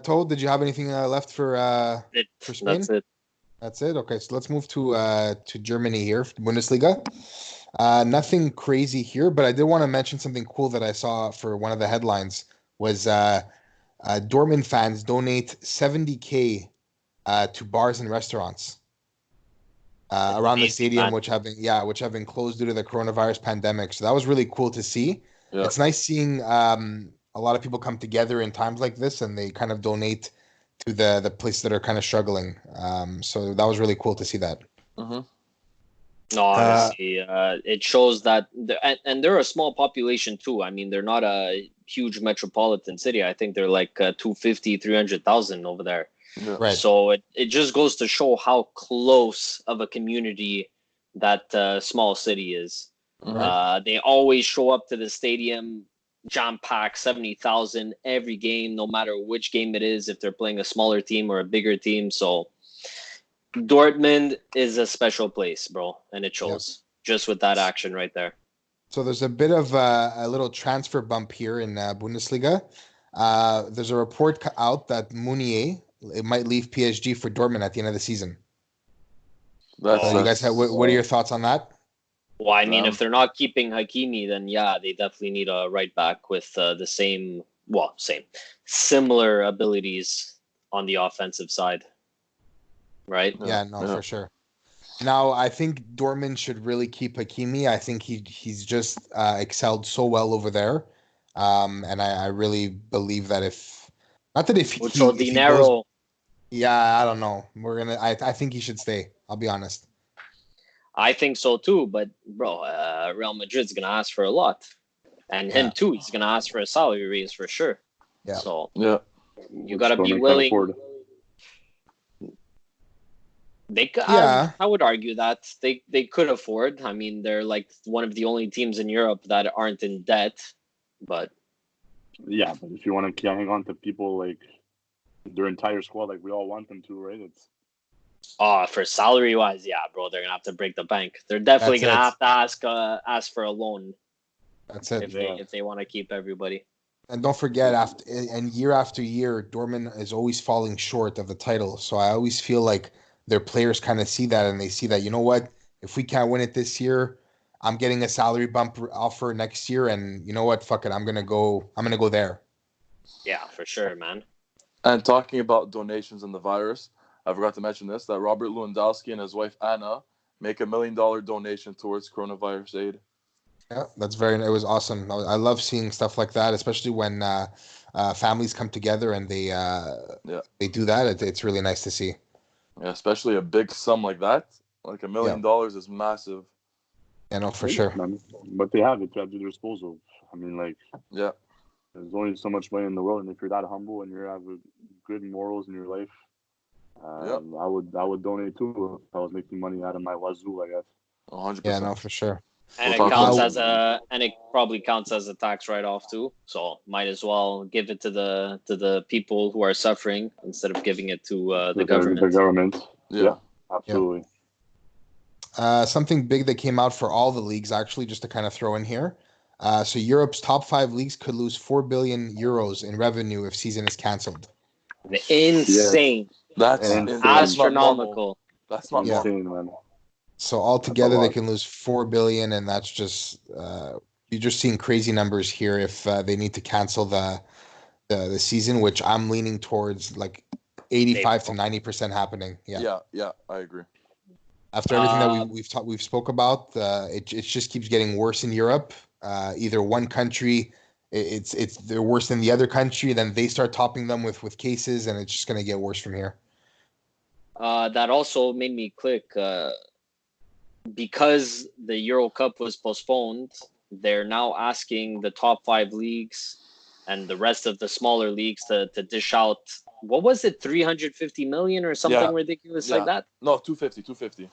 Toad, did you have anything left for Spain? That's it. That's it. Okay, so let's move to Germany here, Bundesliga. Nothing crazy here, but I did want to mention something cool that I saw for one of the headlines was Dortmund fans donate 70K to bars and restaurants That's around the amazing, stadium, man. which have been closed due to the coronavirus pandemic. So that was really cool to see. Yeah. It's nice seeing a lot of people come together in times like this, and they kind of donate to the places that are kind of struggling. So that was really cool to see that. Mhm. No, honestly, it shows that, and they're a small population too. I mean, they're not a huge metropolitan city. I think they're like 250, 300,000 over there. Yeah. Right. So it just goes to show how close of a community that small city is. Mhm. They always show up to the stadium, jam-packed, 70,000 every game, no matter which game it is, if they're playing a smaller team or a bigger team. So Dortmund is a special place, bro, and it shows just with that action right there. So there's a bit of a little transfer bump here in Bundesliga. There's a report out that Meunier might leave PSG for Dortmund at the end of the season. That's, You guys have what are your thoughts on that? Well, I mean, if they're not keeping Hakimi, then yeah, they definitely need a right back with the similar abilities on the offensive side, right? Yeah, for sure. Now, I think Dortmund should really keep Hakimi. I think he's just excelled so well over there, and I really believe that if he goes, yeah, I don't know. I think he should stay. I'll be honest. I think so too, but bro, Real Madrid's gonna ask for a lot, and him too. He's gonna ask for a salary raise for sure. Yeah. So yeah, you gotta be willing. They could, I would argue that they could afford. I mean, they're like one of the only teams in Europe that aren't in debt. But yeah, but if you want to hang on to people like their entire squad, like we all want them to, right? It's for salary wise, yeah, bro, they're gonna have to break the bank. They're definitely gonna have to ask for a loan. That's it. If they want to keep everybody. And don't forget, year after year, Dortmund is always falling short of the title. So I always feel like their players kind of see that, and they see that, you know what, if we can't win it this year, I'm getting a salary bump offer next year, and you know what, fuck it, I'm gonna go there. Yeah, for sure, man. And talking about donations and the virus, I forgot to mention this, that Robert Lewandowski and his wife Anna make $1 million donation towards coronavirus aid. Yeah, it was awesome. I love seeing stuff like that, especially when families come together and they do that. It's really nice to see. Yeah, especially a big sum like that. Like $1 million is massive. Yeah, no, for sure. But they have it at their disposal. I mean, like, yeah, there's only so much money in the world, and if you're that humble and you have good morals in your life, I would donate too if I was making money out of my wazoo, I guess. 100%. Yeah, no, for sure. And it probably counts as a tax write-off too. So might as well give it to the people who are suffering instead of giving it to the government. The government. Yeah, absolutely. Something big that came out for all the leagues, actually, just to kind of throw in here. So Europe's top 5 leagues could lose 4 billion euros in revenue if season is cancelled. Insane. That's astronomical. That's not insane, man. So altogether, they can lose 4 billion, and that's just you're just seeing crazy numbers here if they need to cancel the season, which I'm leaning towards like 85 to 90% happening. Yeah, I agree. After everything that we've spoke about, it just keeps getting worse in Europe. Either one country, they're worse than the other country, then they start topping them with cases, and it's just going to get worse from here. That also made me click. because the Euro Cup was postponed, they're now asking the top 5 leagues and the rest of the smaller leagues to dish out, what was it, 350 million or something ridiculous like that? No, 250.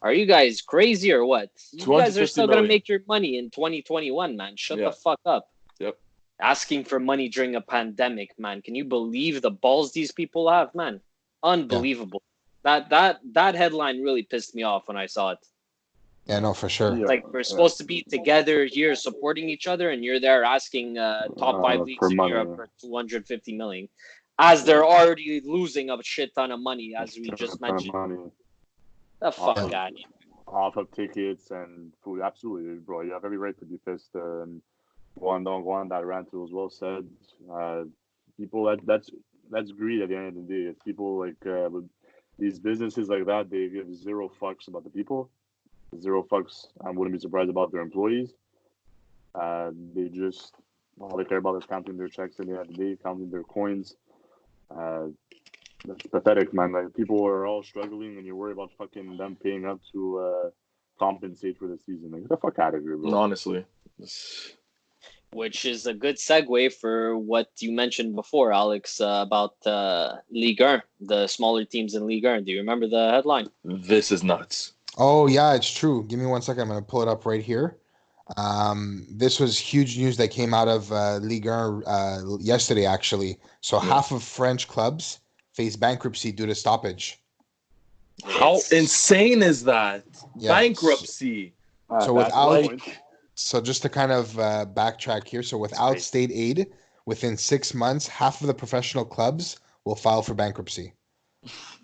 Are you guys crazy or what? You guys are still going to 250 million. make your money in 2021, man. Shut the fuck up. Yep. Asking for money during a pandemic, man. Can you believe the balls these people have, man? Unbelievable. That headline really pissed me off when I saw it. Yeah, no, for sure. Yeah. Like, we're supposed to be together here supporting each other, and you're there asking top 5 leagues for in money. Europe for 250 million, as they're already losing a shit ton of money, as we just mentioned. Money. The fuck out of here. Off of tickets and food, absolutely, bro. You have every right to be pissed. And don't go on that rant. It was well said. People, that's greed at the end of the day. It's people like with these businesses like that. They give zero fucks about the people. Zero fucks. I wouldn't be surprised about their employees. They just all they care about is counting their checks at the end of the day, counting their coins. That's pathetic, man. Like, people are all struggling, and you worry about fucking them paying up to compensate for the season. Like, get the fuck out of here, bro. Honestly. Which is a good segue for what you mentioned before, Alex, about Ligue 1, the smaller teams in Ligue 1. Do you remember the headline? This is nuts. Oh, yeah, it's true. Give me 1 second. I'm going to pull it up right here. This was huge news that came out of Ligue 1 yesterday, actually. So half of French clubs face bankruptcy due to stoppage. How insane is that? Yeah. Bankruptcy. So just to kind of backtrack here, so without state aid, within 6 months, half of the professional clubs will file for bankruptcy.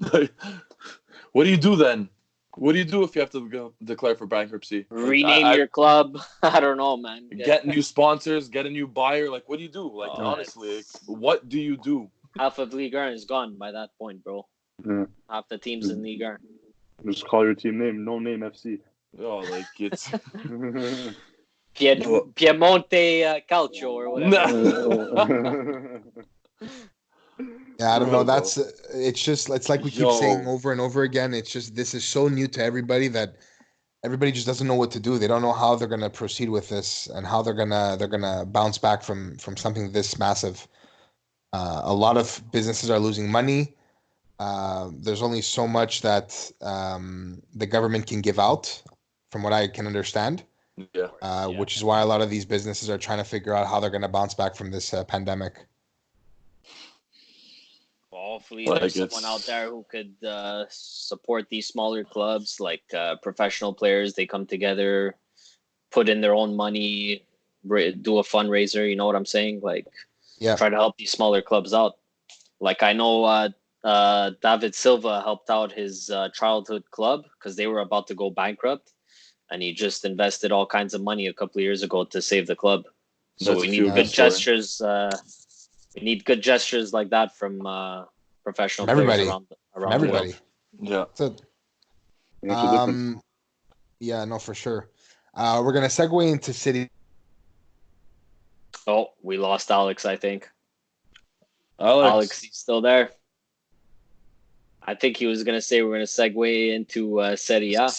What do you do then? What do you do if you have to go declare for bankruptcy? Rename your club. I don't know, man. Get new sponsors, get a new buyer. Like, what do you do? Like, honestly, like, what do you do? Half of Ligue 1 is gone by that point, bro. Yeah. Half the teams in Ligue 1. Just call your team name. No name FC. Oh, like, it's... Piemonte Calcio or whatever. Yeah, I don't know. It's like we keep saying over and over again. It's just, this is so new to everybody that everybody just doesn't know what to do. They don't know how they're gonna proceed with this and how they're gonna bounce back from something this massive. A lot of businesses are losing money. There's only so much that the government can give out, from what I can understand. Yeah. Which is why a lot of these businesses are trying to figure out how they're going to bounce back from this pandemic. Well, hopefully there's someone out there who could support these smaller clubs, like professional players. They come together, put in their own money, do a fundraiser. You know what I'm saying? Like, try to help these smaller clubs out. Like, I know David Silva helped out his childhood club because they were about to go bankrupt. And he just invested all kinds of money a couple of years ago to save the club. So we need good gestures. We need good gestures like that from professional players around the world. Yeah. So, yeah, no, for sure. We're gonna segue into City. Oh, we lost Alex, I think. Alex, he's still there. I think he was gonna say we're gonna segue into Serie A.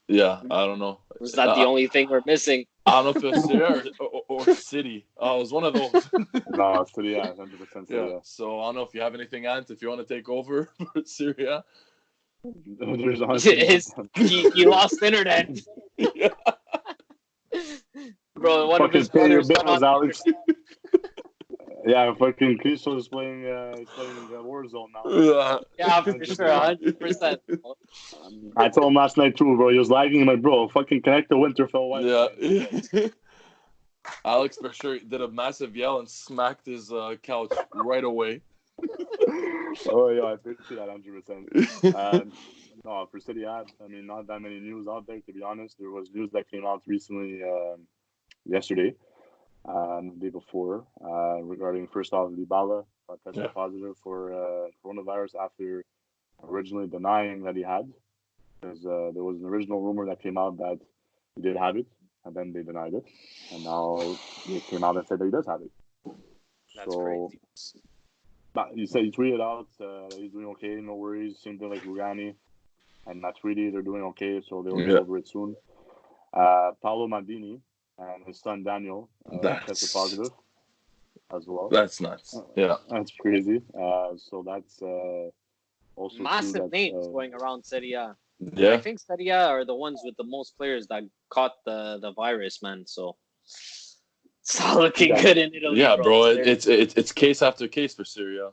Yeah, I don't know. Was that the only thing we're missing? I don't know if it was Serie or City. It was one of those. No, City, 100% Serie. Yeah. So I don't know if you have anything, Ant, if you want to take over for Syria. He lost internet. Yeah. Bro, one of his brothers went on Alex. Yeah, fucking Cristo is playing Warzone now. Yeah, for sure, 100%. I told him last night too, bro. He was lagging. I'm like, bro, fucking connect to Winterfell. Yeah. Alex for sure did a massive yell and smacked his couch right away. Oh yeah, I did see that 100%. No, for City, I mean, not that many news out there, to be honest. There was news that came out recently, yesterday. The day before, regarding first off Dybala tested positive for coronavirus after originally denying that he had, because there was an original rumor that came out that he did have it, and then they denied it, and now it came out and said that he does have it. That's crazy. But he tweeted out that he's doing okay, no worries. Same thing like Rugani. and Matuidi, they're doing okay, so they'll get over it soon. Paolo Maldini and his son Daniel tested positive as well. That's nuts. Yeah, that's crazy. So that's also massive names going around Serie A. Yeah, I think Serie A are the ones with the most players that caught the virus, man. So it's not looking good in Italy. Yeah, bro. It's case after case for Serie A.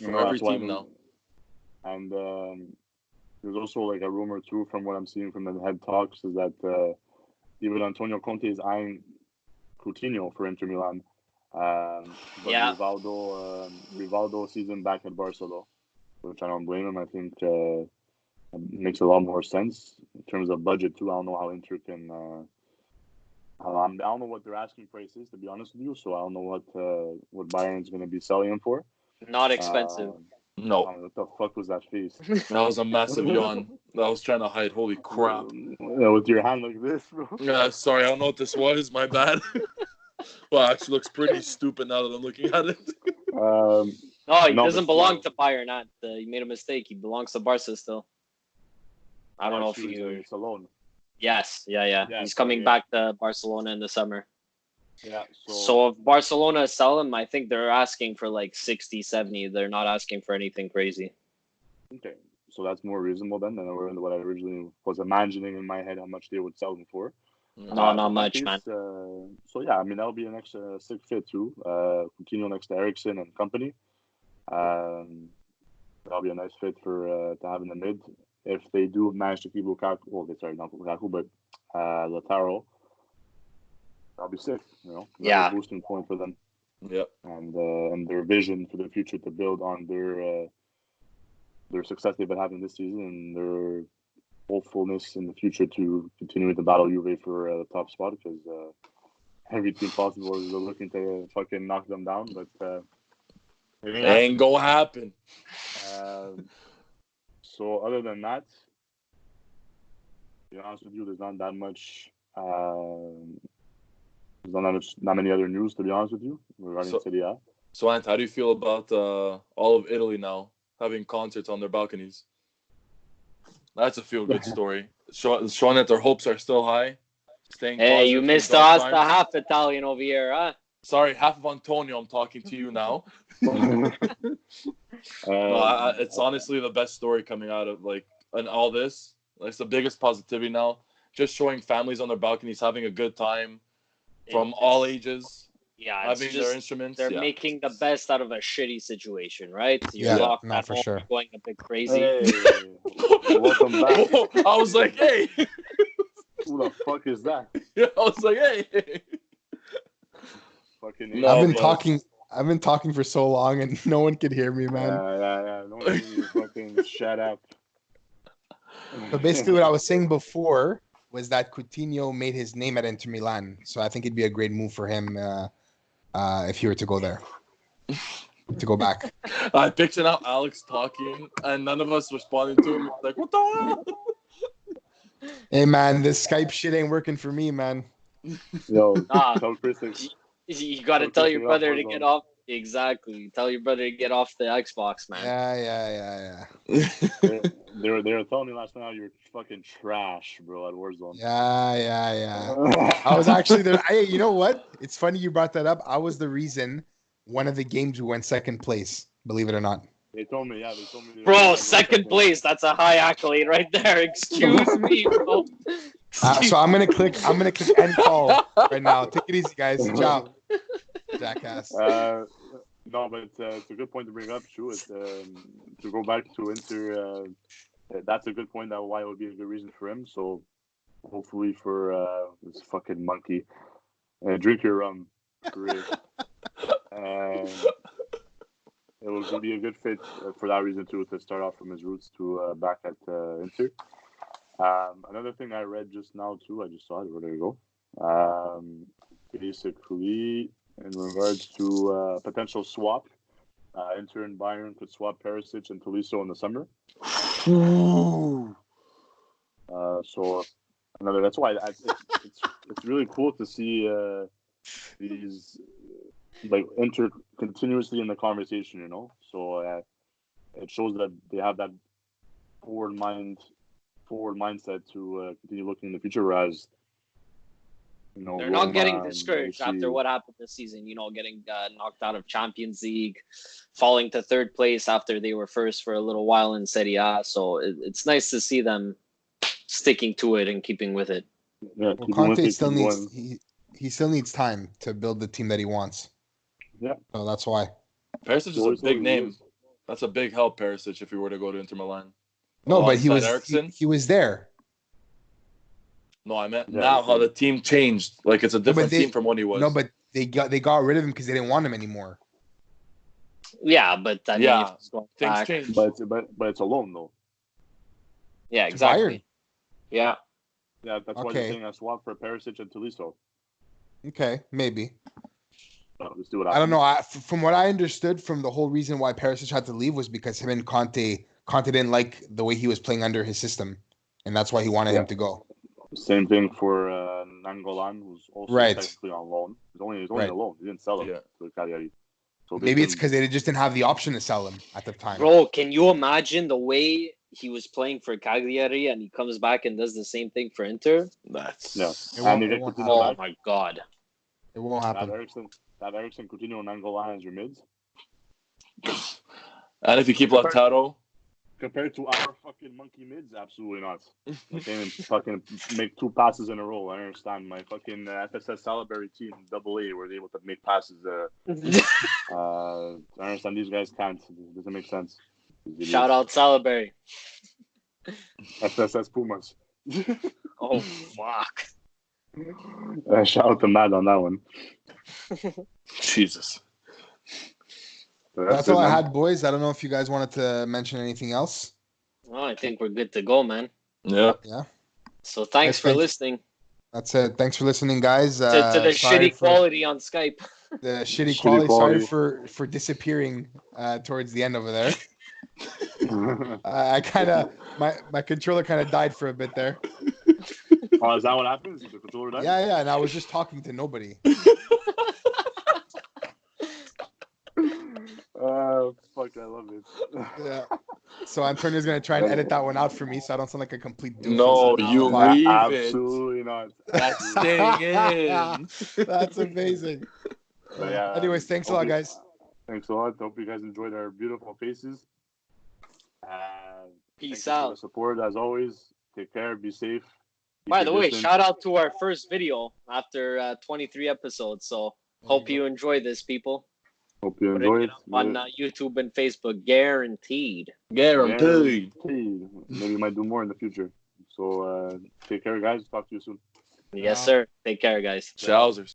For every team now. And there's also like a rumor too, from what I'm seeing from the head talks, is that even Antonio Conte is eyeing Coutinho for Inter Milan. But Rivaldo sees him back at Barcelona, which I don't blame him. I think it makes a lot more sense in terms of budget too. I don't know how Inter can. I don't know what their asking price is, to be honest with you. So I don't know what Bayern's going to be selling him for. Not expensive. No. What the fuck was that face? That was a massive yawn. I was trying to hide. Holy crap. With your hand like this, bro. Yeah, sorry. I don't know what this was. My bad. Well, it actually looks pretty stupid now that I'm looking at it. No, he doesn't belong to Bayern. He made a mistake. He belongs to Barca still. I don't know if he's alone. Yes, yeah. He's coming back to Barcelona in the summer. Yeah. So if Barcelona sell him, I think they're asking for like 60, 70. They're not asking for anything crazy. Okay. So that's more reasonable than what I originally was imagining in my head how much they would sell him for. No, not much, man. So yeah, I mean that'll be an extra sick fit too. Coutinho next to Eriksen and company. That'll be a nice fit for to have in the mid. If they do manage to keep Lukaku, not Lukaku, but Lautaro, that'll be sick. A boosting point for them. Yep. And their vision for the future to build on their success they've been having this season and their hopefulness in the future to continue to battle Juve for the top spot, because every team possible is looking to fucking knock them down, but it ain't gonna happen. So other than that, to be honest with you, there's not that much. There's not many other news, to be honest with you, regarding Serie A. So, Ant, how do you feel about all of Italy now having concerts on their balconies? That's a feel-good story. Showing that their hopes are still high. Hey, you missed us the half Italian over here, huh? Sorry, half of Antonio. I'm talking to you now. It's honestly the best story coming out of and all this. It's the biggest positivity now. Just showing families on their balconies having a good time from all ages. Yeah, having their instruments. They're making the best out of a shitty situation, right? You're locked at home, sure. Going a bit crazy. Hey, welcome back. I was like, hey. Who the fuck is that? Yeah, I was like, hey. Fucking I've been talking for so long and no one could hear me, man. Yeah. No one can hear you. Fucking shut up. But basically what I was saying before was that Coutinho made his name at Inter Milan. So I think it'd be a great move for him if he were to go there. To go back. I pictured out Alex talking and none of us responding to him. Like, what the hell? Hey, man, this Skype shit ain't working for me, man. Yo, tell Chris. You got to tell your brother to get off. Exactly. Tell your brother to get off the Xbox, man. Yeah. They were telling me last night you're fucking trash, bro, at Warzone. Yeah. I was actually there. Hey, you know what? It's funny you brought that up. I was the reason one of the games we went second place, believe it or not. They told me. Bro, second place. That's a high accolade right there. Excuse me, bro. So I'm gonna click end call right now. Take it easy, guys. Ciao. Jackass. No, but it's a good point to bring up, too. It's, to go back to Inter, that's a good point. That why it would be a good reason for him. So hopefully for this fucking monkey, drink your rum. Great. It will be a good fit for that reason too, to start off from his roots to back at Inter. Another thing I read just now too, I just saw it. Where did it go? Basically, in regards to potential swap, Inter and Bayern could swap Perisic and Tolisso in the summer. Ooh. So another. That's why it's really cool to see these Inter continuously in the conversation. So it shows that they have that forward mindset to continue looking in the future. Whereas, they're not getting Roma, discouraged AC, after what happened this season. Getting knocked out of Champions League, falling to third place after they were first for a little while in Serie A. So it's nice to see them sticking to it and keeping with it. Yeah, Well, keeping with Conte it, still keep needs going. he still needs time to build the team that he wants. Yeah. So that's why. Perisic is a Always big what he name. is. That's a big help, Perisic, if he were to go to Inter Milan. No, but he Alongside was Eriksen? he was there. No, I meant Yeah, now he how the did. team changed. Like it's a different team from when he was. No, but they got rid of him because they didn't want him anymore. Yeah, but I mean, Yeah, if it's going things back, change. But it's a loan though. yeah, Bayern. exactly. Yeah, Yeah, that's why Okay. they're saying a swap for Perisic and Tolisso. Okay, maybe. So let's do what I don't know. From what I understood, from the whole reason why Perisic had to leave was because him and Conte didn't like the way he was playing under his system, and that's why he wanted him to go. Same thing for Nangolan, who's also Right. technically on loan. He's only Right. a loan. He didn't sell him Yeah. to Cagliari. So Maybe it's because they just didn't have the option to sell him at the time. bro, can you imagine the way he was playing for Cagliari and he comes back and does the same thing for Inter? That's Yeah. It And won't- they it get won't Coutinho Oh back. my god. It won't happen. That Eriksen, Coutinho, and Nangolan as your mids. And if you keep Lautaro, Compared to our fucking monkey mids, absolutely not. They can't even fucking make 2 passes in a row. I understand. My fucking FSS Salisbury team, AA, were able to make passes. I understand these guys can't. It doesn't make sense. Shout out Salisbury. FSS Pumas. Oh fuck. Shout out to Mad on that one. Jesus. But That's it, all I man. had, boys. I don't know if you guys wanted to mention anything else. Well, I think we're good to go, man. Yeah. So thanks Yes, for thanks. listening That's it. Thanks for listening, guys. to the Sorry shitty for quality on Skype. the shitty Shitty quality. Sorry quality. for disappearing towards the end over there. I kind of my controller kind of died for a bit there. Oh, is that what happens? The controller died? Yeah, and I was just talking to nobody. Fuck, I love it. Yeah. So Antonio's gonna try and edit that one out for me, so I don't sound like a complete doofus. No, And you I'll laugh. leave Absolutely not. That's staying in. That's amazing. But yeah, Anyways, thanks a lot, guys. Thanks a lot. Hope you guys enjoyed our beautiful faces. Peace Thank you for the out. support as always. Take care. Be safe. Keep By your the way, distance. shout out to our first video after 23 episodes. So hope you enjoy this, people. Hope you Putting enjoy it it. up on YouTube and Facebook, guaranteed. Guaranteed. Maybe we might do more in the future. So take care, guys. Talk to you soon. Yes, sir. Take care, guys. Chowsers.